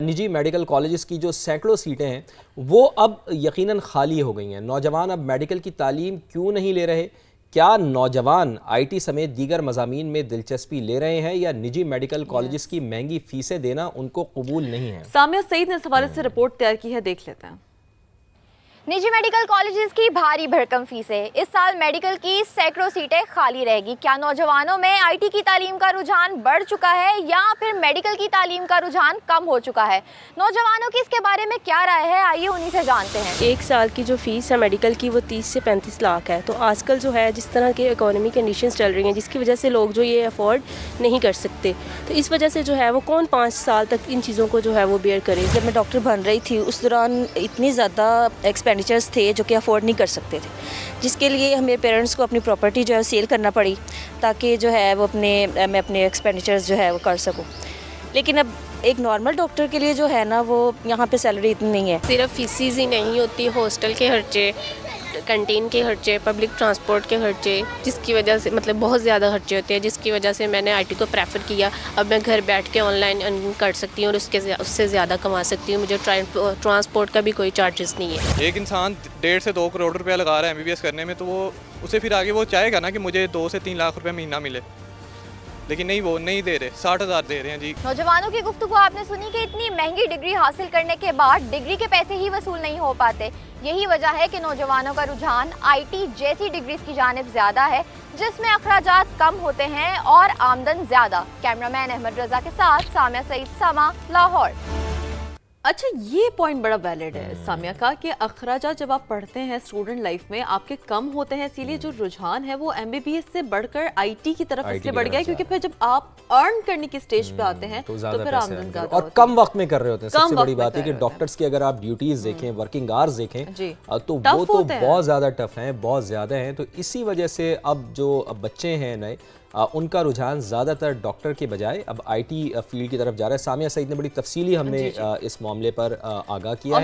निजी medical colleges की जो सैकड़ों सीटें हैं वो अब यकीनन खाली हो गई हैं। नौजवान अब मेडिकल की तालीम क्यों नहीं ले रहे? क्या नौजवान आईटी समेत दीगर मज़ामीन में दिलचस्पी ले रहे हैं या निजी मेडिकल कॉलेजेस की महंगी फीसें देना उनको कबूल नहीं है? सामिया सईद ने इस हवाले से रिपोर्ट तैयार की है, देख लेते हैं। निजी मेडिकल कॉलेजेस की भारी भरकम फीसें। इस साल मेडिकल की सैकड़ों सीटें खाली रहेगी। क्या नौजवानों में आईटी की तालीम का रुझान बढ़ चुका है या फिर मेडिकल की तालीम का रुझान कम हो चुका है? नौजवानों की इसके बारे में क्या राय है, आइए उन्हीं से जानते हैं। एक साल की जो फीस है मेडिकल की वो 30 से 35 लाख है। तो आजकल जो है जिस तरह के इकोनॉमी कंडीशंस चल रही हैं जिसकी वजह से लोग जो ये अफोर्ड नहीं कर सकते, तो इस वजह से जो है वो कौन 5 साल तक इन चीज़ों को जो है वो बेयर करे। जब मैं डॉक्टर बन रही थी उस दौरान इतनी ज़्यादा एक्सपेंडिचर्स थे जो कि अफोर्ड नहीं कर सकते थे, जिसके लिए हमें पेरेंट्स को अपनी प्रॉपर्टी जो है सेल करना पड़ी ताकि जो है वो मैं अपने एक्सपेंडिचर्स जो है वो कर सकूं। लेकिन अब एक नॉर्मल डॉक्टर के लिए जो है ना वो यहाँ पे सैलरी इतनी नहीं है। सिर्फ फीसिस ही नहीं होती, हॉस्टल के खर्चे, कैंटीन के खर्चे, पब्लिक ट्रांसपोर्ट के खर्चे, जिसकी वजह से मतलब बहुत ज़्यादा खर्चे होते हैं, जिसकी वजह से मैंने आईटी को प्रेफर किया। अब मैं घर बैठ के ऑनलाइन अर्निंग कर सकती हूँ और उससे ज़्यादा कमा सकती हूँ। मुझे ट्रांसपोर्ट का भी कोई चार्जेस नहीं है। एक इंसान 1.5 से 2 करोड़ रुपया लगा रहा है एमबीबीएस करने में, तो वो उसे फिर आगे वो चाहेगा ना कि मुझे 2 से 3 लाख रुपये महीना मिले, लेकिन नहीं, वो नहीं दे रहे, 60,000 दे रहे हैं जी। नौजवानों की गुफ्तगू आपने सुनी कि इतनी महंगी डिग्री हासिल करने के बाद डिग्री के पैसे ही वसूल नहीं हो पाते। यही वजह है कि नौजवानों का रुझान आईटी जैसी डिग्रीज की जानिब ज्यादा है जिसमें अखराजात कम होते हैं और आमदन ज्यादा। कैमरामैन अहमद रजा के साथ सामिया सईद, समा, लाहौर। अच्छा, ये पॉइंट बड़ा वैलिड है सामिया का कि अखराजात जब आप पढ़ते हैं स्टूडेंट लाइफ में आपके कम होते हैं, इसीलिए जो रुझान है वो एमबीबीएस से बढ़कर आईटी की तरफ इसलिए बढ़ गया क्योंकि फिर जब आप अर्न करने की स्टेज पे आते हैं तो फिर आमदन ज्यादा और कम वक्त में कर रहे होते हैं। सबसे बड़ी बात है कि डॉक्टर्स की अगर आप ड्यूटीज देखें, वर्किंग आवर्स देखें तो वो तो बहुत ज्यादा टफ हैं, बहुत ज्यादा हैं। तो इसी वजह से अब जो बच्चे हैं नए उनका रुझान ज़्यादातर डॉक्टर के बजाय अब आईटी फील्ड की तरफ जा रहा है। सामिया सईद ने बड़ी तफसीली हमें इस मामले पर आगाह किया है।